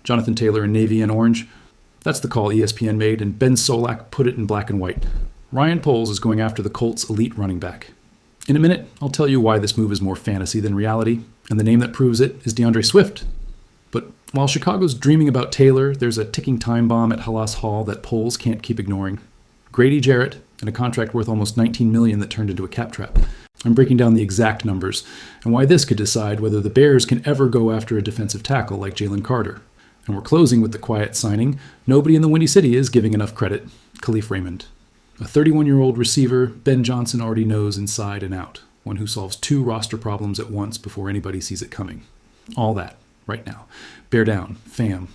Jonathan Taylor in navy and orange. That's the call ESPN made, and Ben Solak put it in black and white. Ryan Poles is going after the Colts' elite running back. In a minute, I'll tell you why this move is more fantasy than reality, and the name that proves it is DeAndre Swift. But while Chicago's dreaming about Taylor, there's a ticking time bomb at Halas Hall that Poles can't keep ignoring. Grady Jarrett, and a contract worth almost $19 million that turned into a cap trap. I'm breaking down the exact numbers, and why this could decide whether the Bears can ever go after a defensive tackle like Jalen Carter. And we're closing with the quiet signing nobody in the Windy City is giving enough credit: Khalif Raymond. A 31-year-old receiver Ben Johnson already knows inside and out, one who solves 2 roster problems at once before anybody sees it coming. All that, right now. Bear down, fam.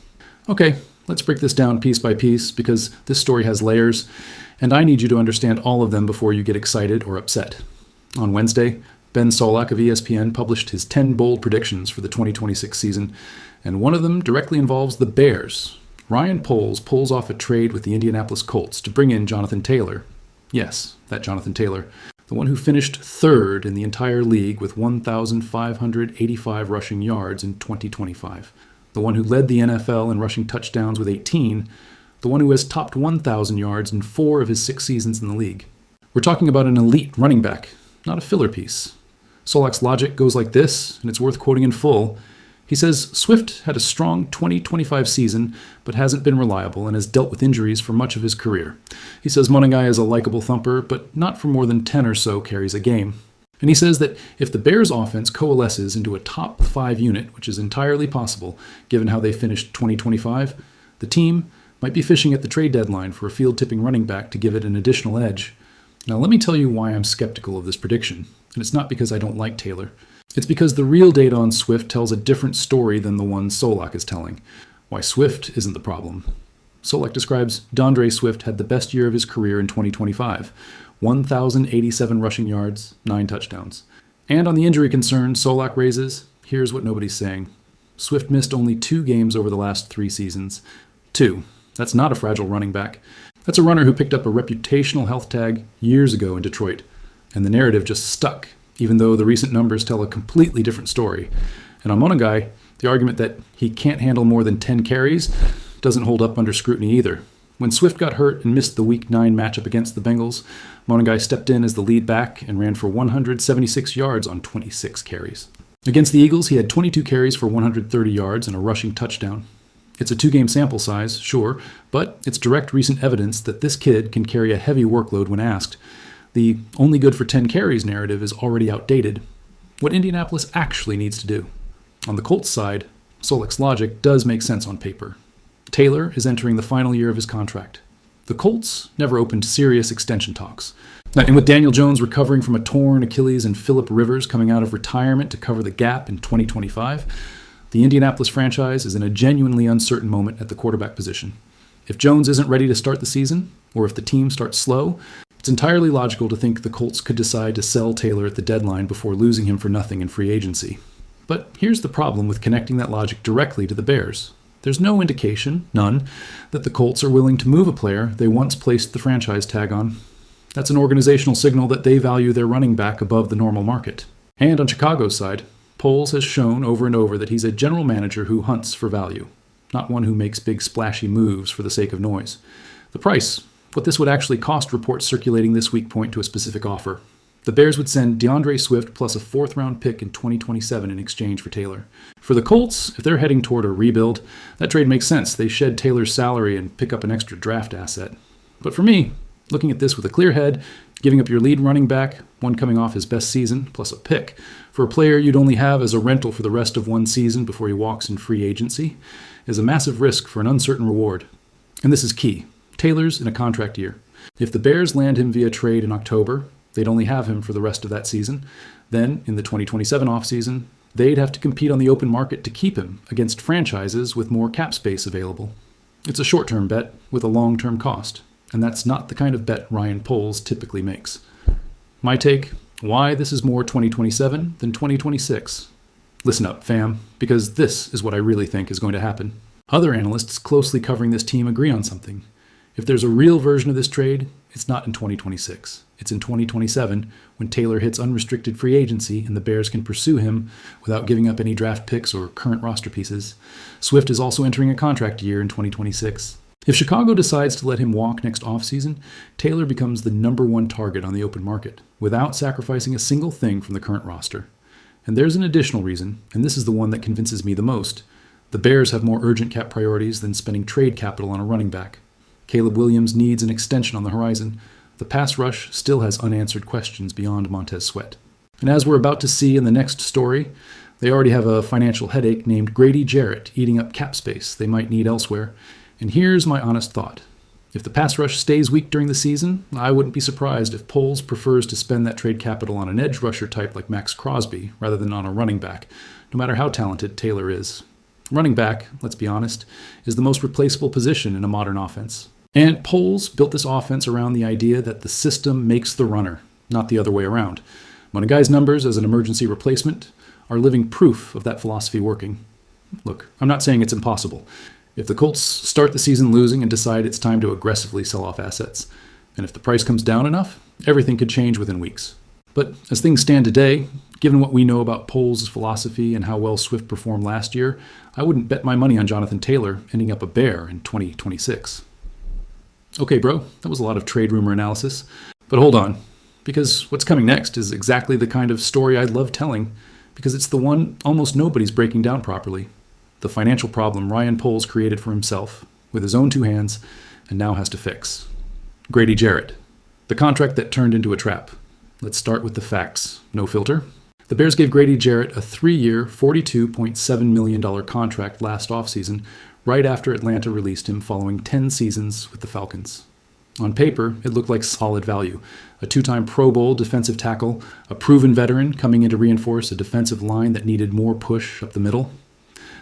Okay, let's break this down piece by piece, because this story has layers, and I need you to understand all of them before you get excited or upset. On Wednesday, Ben Solak of ESPN published his 10 bold predictions for the 2026 season, and one of them directly involves the Bears. Ryan Poles pulls off a trade with the Indianapolis Colts to bring in Jonathan Taylor. Yes, that Jonathan Taylor. The one who finished 3rd in the entire league with 1,585 rushing yards in 2025. The one who led the NFL in rushing touchdowns with 18. The one who has topped 1,000 yards in 4 of his 6 seasons in the league. We're talking about an elite running back, not a filler piece. Solak's logic goes like this, and it's worth quoting in full. He says Swift had a strong 2025 season, but hasn't been reliable and has dealt with injuries for much of his career. He says Monangai is a likable thumper, but not for more than 10 or so carries a game. And he says that if the Bears' offense coalesces into a top 5 unit, which is entirely possible given how they finished 2025, the team might be fishing at the trade deadline for a field-tipping running back to give it an additional edge. Now let me tell you why I'm skeptical of this prediction, and it's not because I don't like Taylor. It's because the real data on Swift tells a different story than the one Solak is telling. Why Swift isn't the problem. Solak describes DeAndre Swift had the best year of his career in 2025. 1,087 rushing yards, 9 touchdowns. And on the injury concern Solak raises, here's what nobody's saying. Swift missed only 2 games over the last 3 seasons. 2. That's not a fragile running back. That's a runner who picked up a reputational health tag years ago in Detroit. And the narrative just stuck, even though the recent numbers tell a completely different story. And on Monangai, the argument that he can't handle more than 10 carries doesn't hold up under scrutiny either. When Swift got hurt and missed the Week 9 matchup against the Bengals, Monangai stepped in as the lead back and ran for 176 yards on 26 carries. Against the Eagles, he had 22 carries for 130 yards and a rushing touchdown. It's a 2-game sample size, sure, but it's direct recent evidence that this kid can carry a heavy workload when asked. The only good for 10 carries narrative is already outdated. What Indianapolis actually needs to do. On the Colts side, Solak's logic does make sense on paper. Taylor is entering the final year of his contract. The Colts never opened serious extension talks. And with Daniel Jones recovering from a torn Achilles and Phillip Rivers coming out of retirement to cover the gap in 2025, the Indianapolis franchise is in a genuinely uncertain moment at the quarterback position. If Jones isn't ready to start the season, or if the team starts slow, it's entirely logical to think the Colts could decide to sell Taylor at the deadline before losing him for nothing in free agency. But here's the problem with connecting that logic directly to the Bears. There's no indication, none, that the Colts are willing to move a player they once placed the franchise tag on. That's an organizational signal that they value their running back above the normal market. And on Chicago's side, Poles has shown over and over that he's a general manager who hunts for value, not one who makes big splashy moves for the sake of noise. The price, what this would actually cost, reports circulating this week point to a specific offer. The Bears would send DeAndre Swift plus a 4th-round pick in 2027 in exchange for Taylor. For the Colts, if they're heading toward a rebuild, that trade makes sense. They shed Taylor's salary and pick up an extra draft asset. But for me, looking at this with a clear head, giving up your lead running back, one coming off his best season, plus a pick, for a player you'd only have as a rental for the rest of one season before he walks in free agency, is a massive risk for an uncertain reward. And this is key. Taylor's in a contract year. If the Bears land him via trade in October, they'd only have him for the rest of that season. Then, in the 2027 offseason, they'd have to compete on the open market to keep him against franchises with more cap space available. It's a short-term bet with a long-term cost, and that's not the kind of bet Ryan Poles typically makes. My take, why this is more 2027 than 2026. Listen up, fam, because this is what I really think is going to happen. Other analysts closely covering this team agree on something. If there's a real version of this trade, It's not in 2026. It's in 2027 when Taylor hits unrestricted free agency and the Bears can pursue him without giving up any draft picks or current roster pieces. Swift is also entering a contract year in 2026. If Chicago decides to let him walk next offseason, Taylor becomes the number one target on the open market without sacrificing a single thing from the current roster. And there's an additional reason, and this is the one that convinces me the most. The Bears have more urgent cap priorities than spending trade capital on a running back. Caleb Williams needs an extension on the horizon. The pass rush still has unanswered questions beyond Montez Sweat. And as we're about to see in the next story, they already have a financial headache named Grady Jarrett eating up cap space they might need elsewhere. And here's my honest thought. If the pass rush stays weak during the season, I wouldn't be surprised if Poles prefers to spend that trade capital on an edge rusher type like Max Crosby rather than on a running back, no matter how talented Taylor is. Running back, let's be honest, is the most replaceable position in a modern offense. And Poles built this offense around the idea that the system makes the runner, not the other way around. When a guy's numbers as an emergency replacement are living proof of that philosophy working. Look, I'm not saying it's impossible. If the Colts start the season losing and decide it's time to aggressively sell off assets, and if the price comes down enough, everything could change within weeks. But as things stand today, given what we know about Poles' philosophy and how well Swift performed last year, I wouldn't bet my money on Jonathan Taylor ending up a Bear in 2026. Okay, bro, that was a lot of trade rumor analysis. But hold on, because what's coming next is exactly the kind of story I love telling, because it's the one almost nobody's breaking down properly. The financial problem Ryan Poles created for himself, with his own two hands, and now has to fix. Grady Jarrett, the contract that turned into a trap. Let's start with the facts. No filter. The Bears gave Grady Jarrett a 3-year, $42.7 million contract last offseason, right after Atlanta released him following 10 seasons with the Falcons. On paper, it looked like solid value. A 2-time Pro Bowl defensive tackle, a proven veteran coming in to reinforce a defensive line that needed more push up the middle.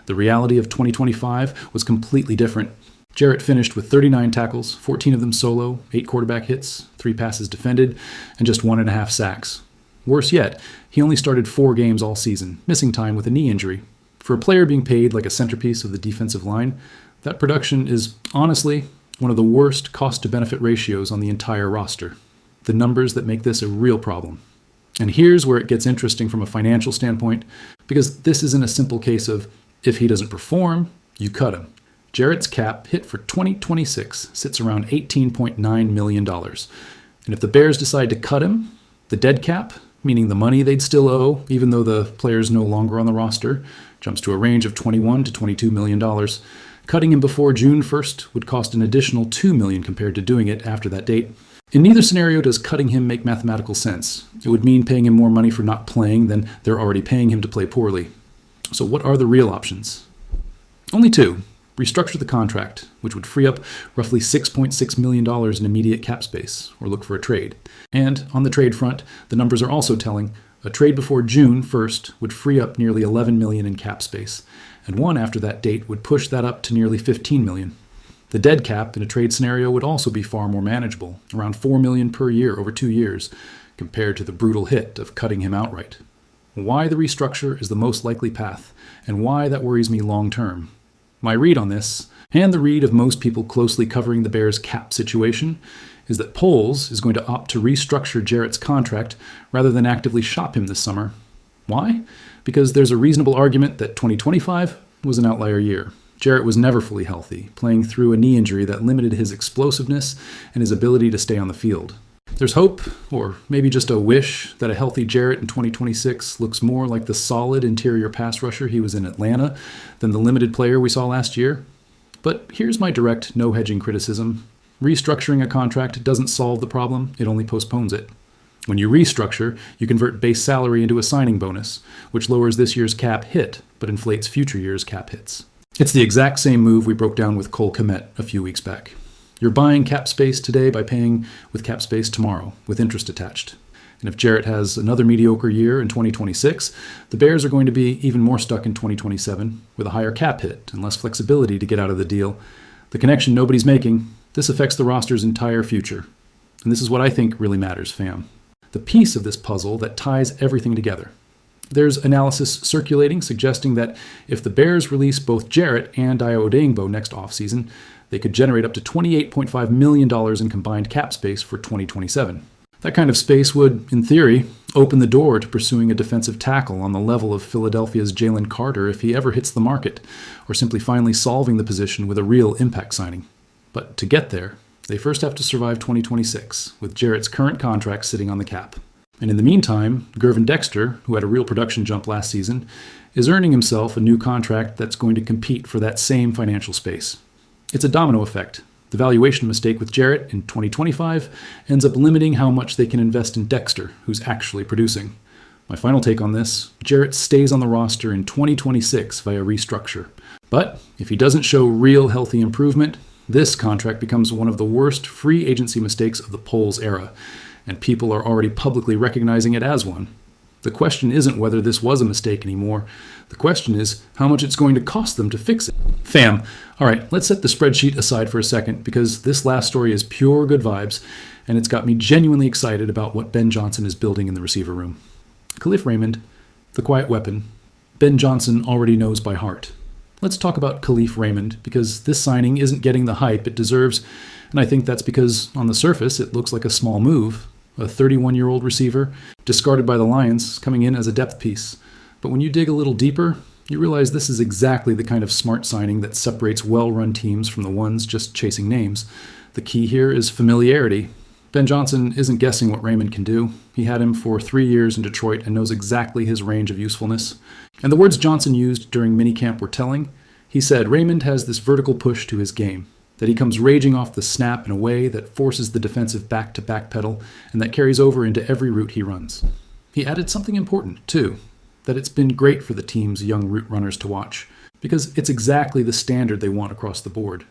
The reality of 2025 was completely different. Jarrett finished with 39 tackles, 14 of them solo, 8 quarterback hits, 3 passes defended, and just 1.5 sacks. Worse yet, he only started 4 games all season, missing time with a knee injury. For a player being paid like a centerpiece of the defensive line, that production is, honestly, one of the worst cost-to-benefit ratios on the entire roster. The numbers that make this a real problem. And here's where it gets interesting from a financial standpoint, because this isn't a simple case of, if he doesn't perform, you cut him. Jarrett's cap hit for 2026 sits around $18.9 million. And if the Bears decide to cut him, the dead cap, meaning the money they'd still owe, even though the player's no longer on the roster, jumps to a range of $21 to $22 million. Cutting him before June 1st would cost an additional $2 million compared to doing it after that date. In neither scenario does cutting him make mathematical sense. It would mean paying him more money for not playing than they're already paying him to play poorly. So what are the real options? Only 2. Restructure the contract, which would free up roughly $6.6 million in immediate cap space, or look for a trade. And on the trade front, the numbers are also telling. A trade before June 1st would free up nearly $11 million in cap space, and one after that date would push that up to nearly $15 million. The dead cap in a trade scenario would also be far more manageable, around $4 million per year over 2 years, compared to the brutal hit of cutting him outright. Why the restructure is the most likely path, and why that worries me long term. My read on this, and the read of most people closely covering the Bears' cap situation, is that Poles is going to opt to restructure Jarrett's contract rather than actively shop him this summer. Why? Because there's a reasonable argument that 2025 was an outlier year. Jarrett was never fully healthy, playing through a knee injury that limited his explosiveness and his ability to stay on the field. There's hope, or maybe just a wish, that a healthy Jarrett in 2026 looks more like the solid interior pass rusher he was in Atlanta than the limited player we saw last year. But here's my direct, no-hedging criticism. Restructuring a contract doesn't solve the problem, it only postpones it. When you restructure, you convert base salary into a signing bonus, which lowers this year's cap hit, but inflates future years' cap hits. It's the exact same move we broke down with Cole Kmet a few weeks back. You're buying cap space today by paying with cap space tomorrow, with interest attached. And if Jarrett has another mediocre year in 2026, the Bears are going to be even more stuck in 2027 with a higher cap hit and less flexibility to get out of the deal. The connection nobody's making, this affects the roster's entire future. And this is what I think really matters, fam. The piece of this puzzle that ties everything together. There's analysis circulating suggesting that if the Bears release both Jarrett and Dio Odeyingbo next offseason, They could generate up to $28.5 million in combined cap space for 2027. That kind of space would, in theory, open the door to pursuing a defensive tackle on the level of Philadelphia's Jalen Carter if he ever hits the market, or simply finally solving the position with a real impact signing. But to get there, they first have to survive 2026, with Jarrett's current contract sitting on the cap. And in the meantime, Gervin Dexter, who had a real production jump last season, is earning himself a new contract that's going to compete for that same financial space. It's a domino effect. The valuation mistake with Jarrett in 2025 ends up limiting how much they can invest in Dexter, who's actually producing. My final take on this, Jarrett stays on the roster in 2026 via restructure. But if he doesn't show real healthy improvement, this contract becomes one of the worst free agency mistakes of the Poles era, and people are already publicly recognizing it as one. The question isn't whether this was a mistake anymore. The question is how much it's going to cost them to fix it. Fam, all right, let's set the spreadsheet aside for a second because this last story is pure good vibes, and it's got me genuinely excited about what Ben Johnson is building in the receiver room. Khalif Raymond, the quiet weapon, Ben Johnson already knows by heart. Let's talk about Khalif Raymond because this signing isn't getting the hype it deserves, and I think that's because on the surface it looks like a small move. A 31-year-old receiver, discarded by the Lions, coming in as a depth piece. But when you dig a little deeper, you realize this is exactly the kind of smart signing that separates well-run teams from the ones just chasing names. The key here is familiarity. Ben Johnson isn't guessing what Raymond can do. He had him for 3 years in Detroit and knows exactly his range of usefulness. And the words Johnson used during minicamp were telling. He said Raymond has this vertical push to his game, that he comes raging off the snap in a way that forces the defensive back-to-back pedal and that carries over into every route he runs. He added something important, too, that it's been great for the team's young route runners to watch, because it's exactly the standard they want across the board.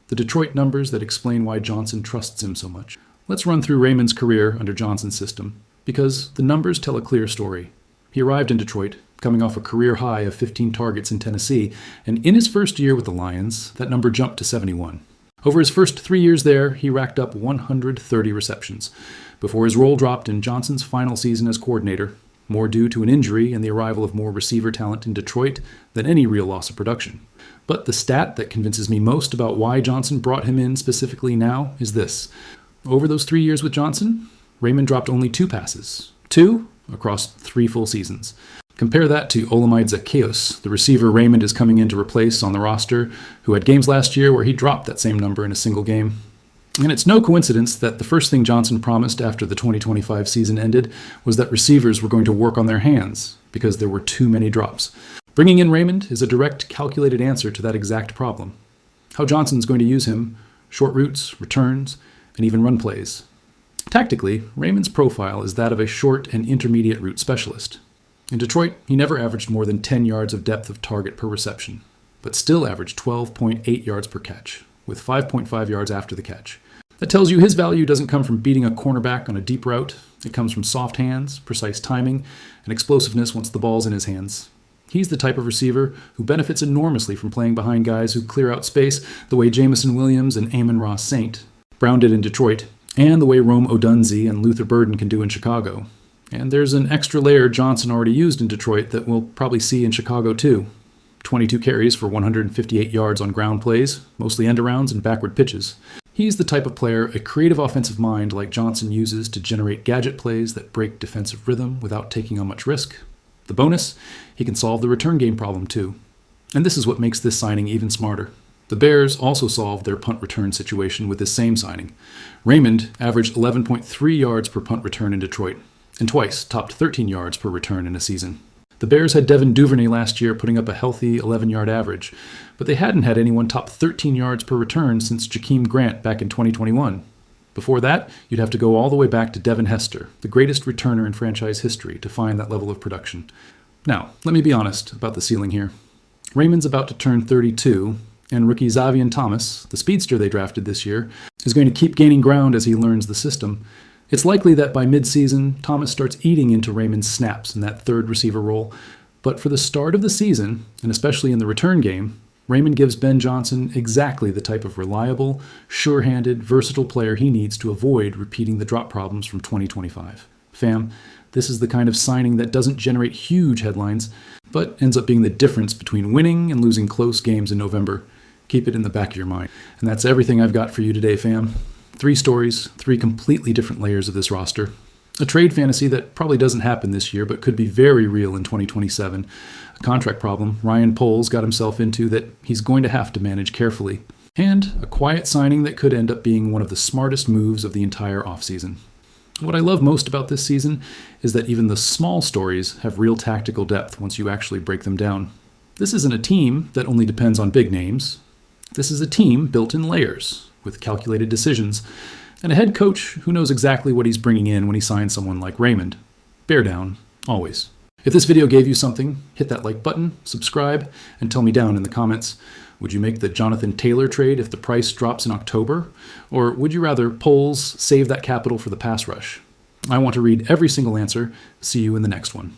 The Detroit numbers that explain why Johnson trusts him so much. Let's run through Raymond's career under Johnson's system, because the numbers tell a clear story. He arrived in Detroit, coming off a career high of 15 targets in Tennessee, and in his first year with the Lions, that number jumped to 71. Over his first 3 years there, he racked up 130 receptions, before his role dropped in Johnson's final season as coordinator, more due to an injury and the arrival of more receiver talent in Detroit than any real loss of production. But the stat that convinces me most about why Johnson brought him in specifically now is this. Over those 3 years with Johnson, Raymond dropped only 2 passes. 2 across 3 full seasons. Compare that to Olamide Zaccheaus, the receiver Raymond is coming in to replace on the roster, who had games last year where he dropped that same number in a single game. And it's no coincidence that the first thing Johnson promised after the 2025 season ended was that receivers were going to work on their hands because there were too many drops. Bringing in Raymond is a direct, calculated answer to that exact problem. How Johnson's going to use him, short routes, returns, and even run plays. Tactically, Raymond's profile is that of a short and intermediate route specialist. In Detroit, he never averaged more than 10 yards of depth of target per reception, but still averaged 12.8 yards per catch, with 5.5 yards after the catch. That tells you his value doesn't come from beating a cornerback on a deep route. It comes from soft hands, precise timing, and explosiveness once the ball's in his hands. He's the type of receiver who benefits enormously from playing behind guys who clear out space the way Jamison Williams and Amon-Ra St. Brown did in Detroit, and the way Rome Odunze and Luther Burden can do in Chicago. And there's an extra layer Johnson already used in Detroit that we'll probably see in Chicago too. 22 carries for 158 yards on ground plays, mostly end-arounds and backward pitches. He's the type of player a creative offensive mind like Johnson uses to generate gadget plays that break defensive rhythm without taking on much risk. The bonus, he can solve the return game problem too. And this is what makes this signing even smarter. The Bears also solved their punt return situation with this same signing. Raymond averaged 11.3 yards per punt return in Detroit, and twice topped 13 yards per return in a season. The Bears had Devin Duvernay last year putting up a healthy 11-yard average, but they hadn't had anyone top 13 yards per return since Jakeem Grant back in 2021. Before that, you'd have to go all the way back to Devin Hester, the greatest returner in franchise history, to find that level of production. Now, let me be honest about the ceiling here. Raymond's about to turn 32, and rookie Xavier Thomas, the speedster they drafted this year, is going to keep gaining ground as he learns the system. It's likely that by mid-season, Thomas starts eating into Raymond's snaps in that third receiver role, but for the start of the season, and especially in the return game, Raymond gives Ben Johnson exactly the type of reliable, sure-handed, versatile player he needs to avoid repeating the drop problems from 2025. Fam, this is the kind of signing that doesn't generate huge headlines, but ends up being the difference between winning and losing close games in November. Keep it in the back of your mind. And that's everything I've got for you today, fam. 3 stories, 3 completely different layers of this roster. A trade fantasy that probably doesn't happen this year, but could be very real in 2027. A contract problem Ryan Poles got himself into that he's going to have to manage carefully. And a quiet signing that could end up being one of the smartest moves of the entire offseason. What I love most about this season is that even the small stories have real tactical depth once you actually break them down. This isn't a team that only depends on big names. This is a team built in layers, with calculated decisions, and a head coach who knows exactly what he's bringing in when he signs someone like Raymond. Bear down, always. If this video gave you something, hit that like button, subscribe, and tell me down in the comments. Would you make the Jonathan Taylor trade if the price drops in October? Or would you rather Poles save that capital for the pass rush? I want to read every single answer. See you in the next one.